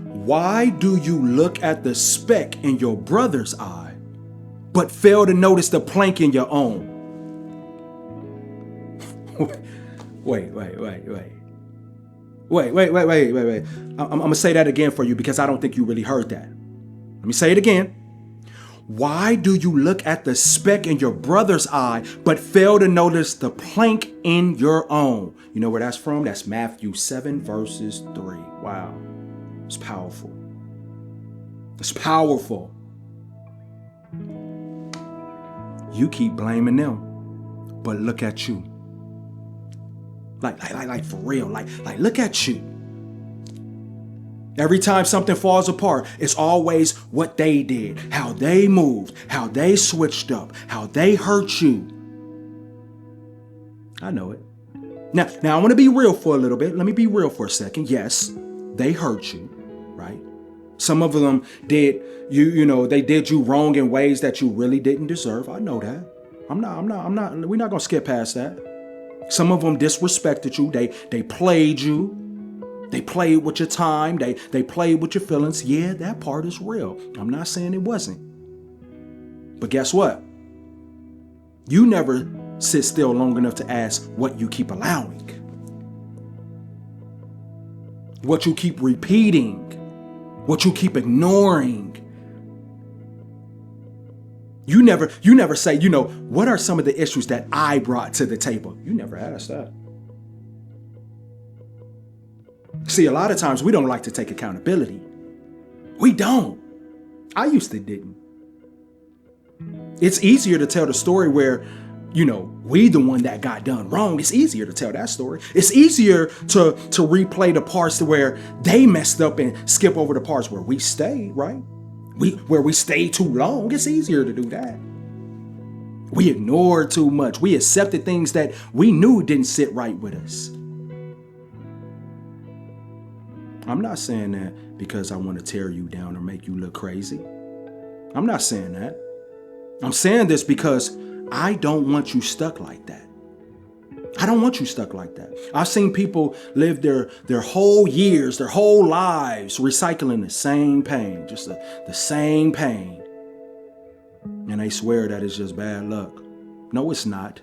Why do you look at the speck in your brother's eye, but fail to notice the plank in your own? Wait. I'm going to say that again for you because I don't think you really heard that. Let me say it again. Why do you look at the speck in your brother's eye, but fail to notice the plank in your own? You know where that's from? That's Matthew 7, verses 3. Wow. It's powerful. It's powerful. You keep blaming them, but look at you. Like for real. Like look at you. Every time something falls apart, it's always what they did, how they moved, how they switched up, how they hurt you. I know it. Now I want to be real for a little bit. Let me be real for a second. Yes, they hurt you, right? Some of them did they did you wrong in ways that you really didn't deserve. I know that. We're not going to skip past that. Some of them disrespected you. They played you. They played with your time. They played with your feelings. Yeah, that part is real. I'm not saying it wasn't. But guess what? You never sit still long enough to ask what you keep allowing. What you keep repeating. What you keep ignoring. You never say, what are some of the issues that I brought to the table? You never ask that. See, a lot of times we don't like to take accountability. We don't. I used to didn't. It's easier to tell the story where, we the one that got done wrong. It's easier to tell that story. It's easier to replay the parts where they messed up and skip over the parts where we stayed, right? Where we stayed too long. It's easier to do that. We ignored too much. We accepted things that we knew didn't sit right with us. I'm not saying that because I want to tear you down or make you look crazy. I'm not saying that. I'm saying this because I don't want you stuck like that. I don't want you stuck like that. I've seen people live their whole years, their whole lives, recycling the same pain, just the same pain. And they swear that it's just bad luck. No, it's not.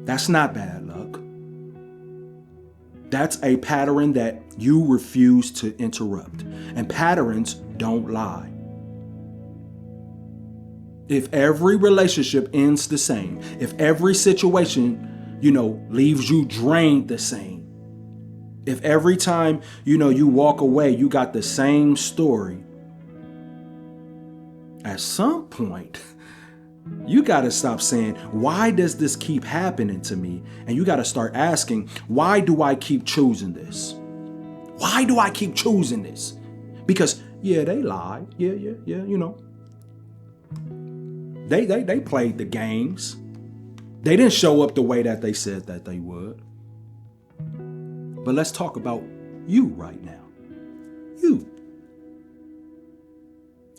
That's not bad luck. That's a pattern that you refuse to interrupt. And patterns don't lie. If every relationship ends the same, if every situation, leaves you drained the same, if every time, you walk away, you got the same story, at some point, you got to stop saying, why does this keep happening to me? And you got to start asking, why do I keep choosing this? Why do I keep choosing this? Because, yeah, they lied. Yeah, They played the games. They didn't show up the way that they said that they would. But let's talk about you right now. You.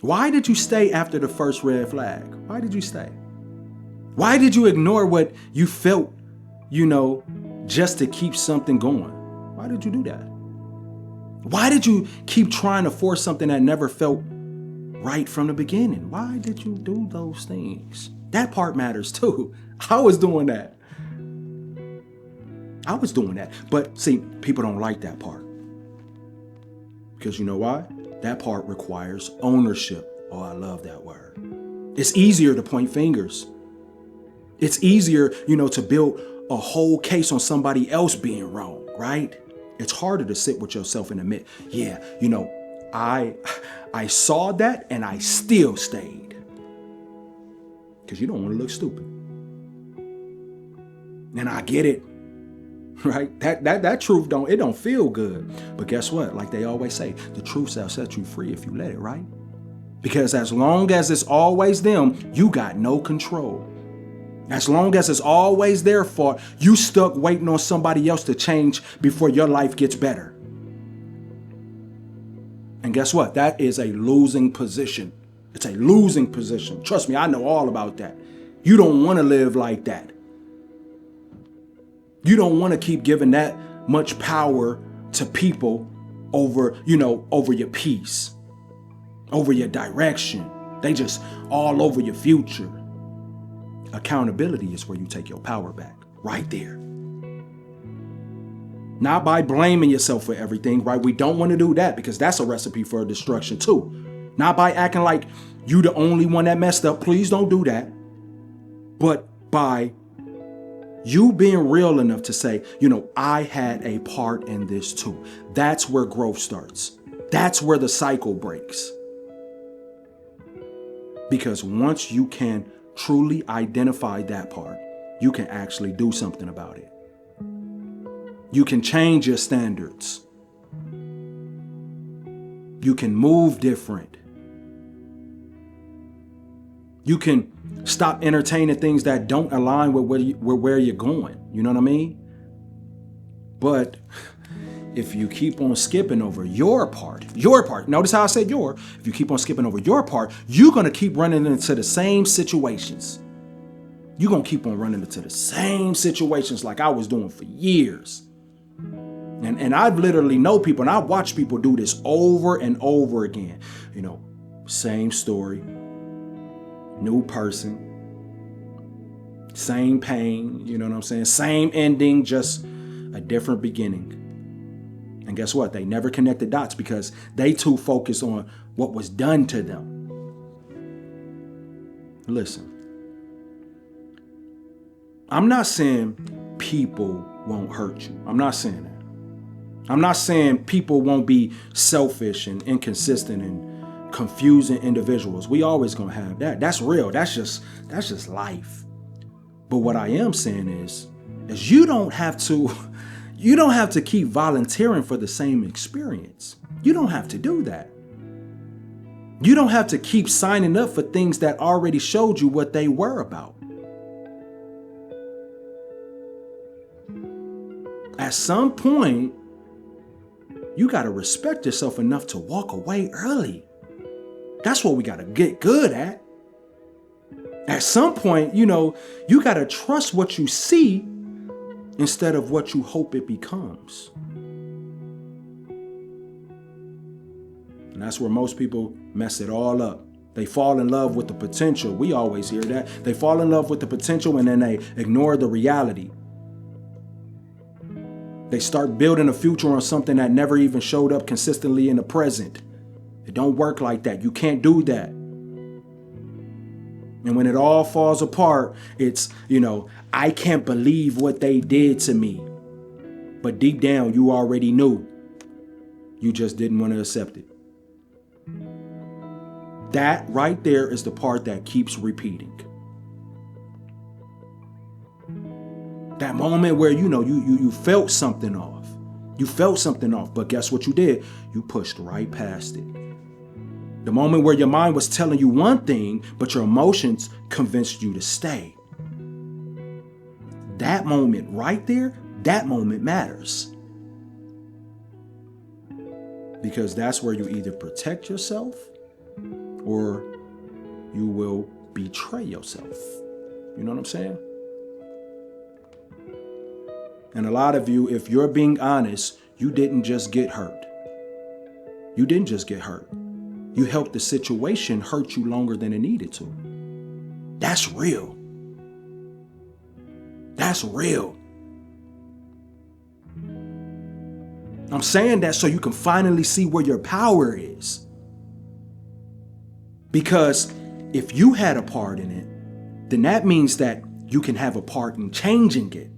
Why did you stay after the first red flag? Why did you stay? Why did you ignore what you felt, just to keep something going? Why did you do that? Why did you keep trying to force something that never felt right from the beginning? Why did you do those things? That part matters too. I was doing that. But see, people don't like that part. Because you know why? That part requires ownership. Oh, I love that word. It's easier to point fingers. It's easier, to build a whole case on somebody else being wrong, right? It's harder to sit with yourself and admit, yeah, I saw that and I still stayed. Because you don't want to look stupid. And I get it. Right? That truth don't feel good. But guess what? Like they always say, the truth shall set you free if you let it, right? Because as long as it's always them, you got no control. As long as it's always their fault, you stuck waiting on somebody else to change before your life gets better. And guess what? That is a losing position. It's a losing position. Trust me, I know all about that. You don't want to live like that. You don't want to keep giving that much power to people over, over your peace, over your direction. They just all over your future. Accountability is where you take your power back, right there. Not by blaming yourself for everything, right? We don't want to do that because that's a recipe for destruction too. Not by acting like you the only one that messed up. Please don't do that. But by you being real enough to say, I had a part in this too. That's where growth starts. That's where the cycle breaks. Because once you can truly identify that part, you can actually do something about it. You can change your standards. You can move different. You can stop entertaining things that don't align with where you're going. You know what I mean? But if you keep on skipping over your part, notice how I said if you keep on skipping over your part, you're going to keep running into the same situations. You're going to keep on running into the same situations like I was doing for years. And I've literally know people, and I watch people do this over and over again. Same story, new person, same pain, you know what I'm saying? Same ending, just a different beginning. And guess what? They never connect the dots because they too focus on what was done to them. Listen, I'm not saying people won't hurt you. I'm not saying that. I'm not saying people won't be selfish and inconsistent and confusing individuals. We always gonna have that. That's real. That's just life. But what I am saying is you don't have to keep volunteering for the same experience. You don't have to do that. You don't have to keep signing up for things that already showed you what they were about. At some point, you got to respect yourself enough to walk away early. That's what we got to get good at. At some point, you got to trust what you see instead of what you hope it becomes. And that's where most people mess it all up. They fall in love with the potential. We always hear that. They fall in love with the potential and then they ignore the reality. They start building a future on something that never even showed up consistently in the present. It don't work like that. You can't do that. And when it all falls apart, it's, I can't believe what they did to me. But deep down, you already knew. You just didn't want to accept it. That right there is the part that keeps repeating. That moment where, you felt something off. You felt something off, but guess what you did? You pushed right past it. The moment where your mind was telling you one thing, but your emotions convinced you to stay. That moment right there, that moment matters. Because that's where you either protect yourself or you will betray yourself. You know what I'm saying? And a lot of you, if you're being honest, you didn't just get hurt. You didn't just get hurt. You helped the situation hurt you longer than it needed to. That's real. That's real. I'm saying that so you can finally see where your power is. Because if you had a part in it, then that means that you can have a part in changing it.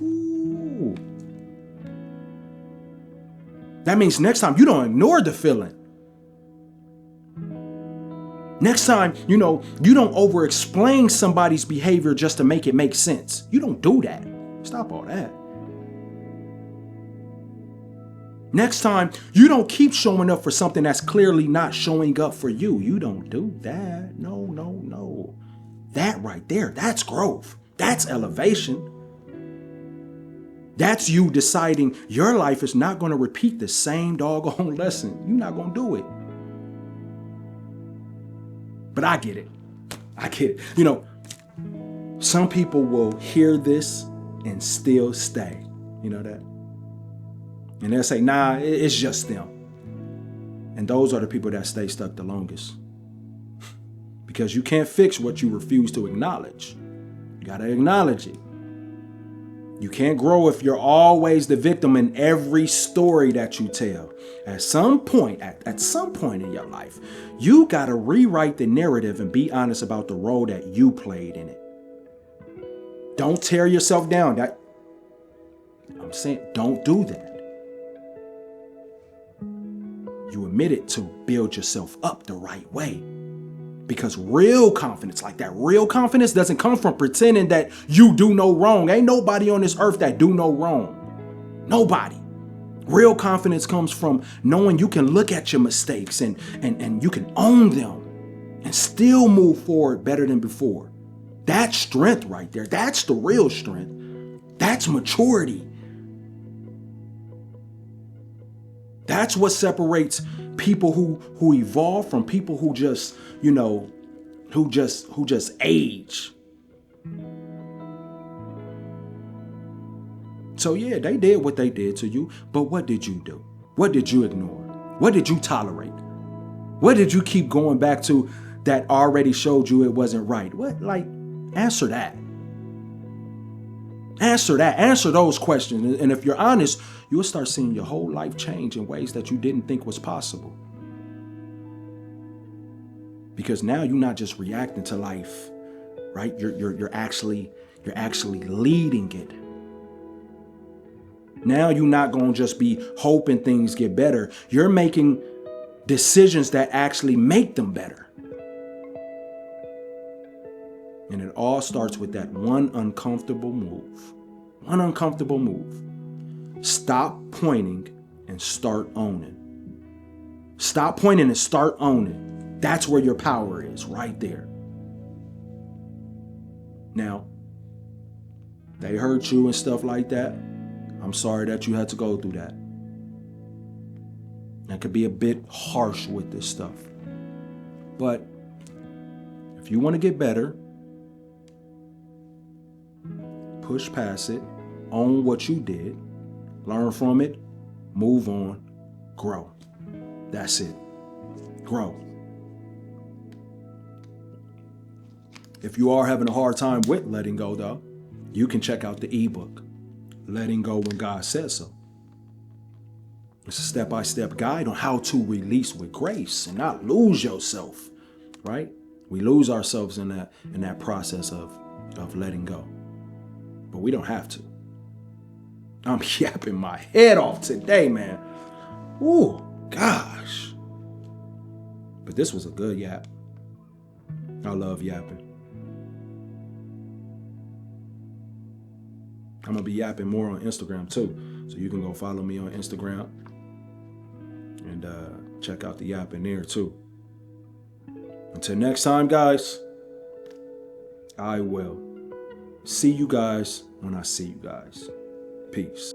Ooh. That means next time you don't ignore the feeling. Next time, you don't over-explain somebody's behavior just to make it make sense. You don't do that. Stop all that. Next time, you don't keep showing up for something that's clearly not showing up for you. You don't do that. No. That right there, that's growth. That's elevation. That's you deciding your life is not going to repeat the same doggone lesson. You're not going to do it. But I get it. Some people will hear this and still stay. You know that? And they'll say, nah, it's just them. And those are the people that stay stuck the longest. Because you can't fix what you refuse to acknowledge. You got to acknowledge it. You can't grow if you're always the victim in every story that you tell. At some point in your life, you got to rewrite the narrative and be honest about the role that you played in it. Don't tear yourself down. I'm saying, don't do that. You admit it to build yourself up the right way. Because real confidence, like that real confidence, doesn't come from pretending that you do no wrong. Ain't nobody on this earth that do no wrong. Nobody. Real confidence comes from knowing you can look at your mistakes and you can own them and still move forward better than before. That's strength right there. That's the real strength. That's maturity. That's what separates people who evolve from people who just, who just age. So yeah, they did what they did to you, but what did you do? What did you ignore? What did you tolerate? What did you keep going back to that already showed you it wasn't right? Answer that. Answer that. Answer those questions. And if you're honest, you'll start seeing your whole life change in ways that you didn't think was possible. Because now you're not just reacting to life, right? You're actually leading it. Now you're not going to just be hoping things get better. You're making decisions that actually make them better. And it all starts with that one uncomfortable move. One uncomfortable move. Stop pointing and start owning. Stop pointing and start owning. That's where your power is, right there. Now, they hurt you and stuff like that. I'm sorry that you had to go through that. That could be a bit harsh with this stuff. But if you want to get better, push past it, own what you did, learn from it, move on, grow. That's it. Grow. If you are having a hard time with letting go, though, you can check out the ebook, Letting Go When God Says So. It's a step-by-step guide on how to release with grace and not lose yourself, right? We lose ourselves in that process of letting go. But we don't have to. I'm yapping my head off today, man. Ooh, gosh. But this was a good yap. I love yapping. I'm going to be yapping more on Instagram too. So you can go follow me on Instagram and check out the yapping there too. Until next time, guys, I will see you guys when I see you guys. Peace.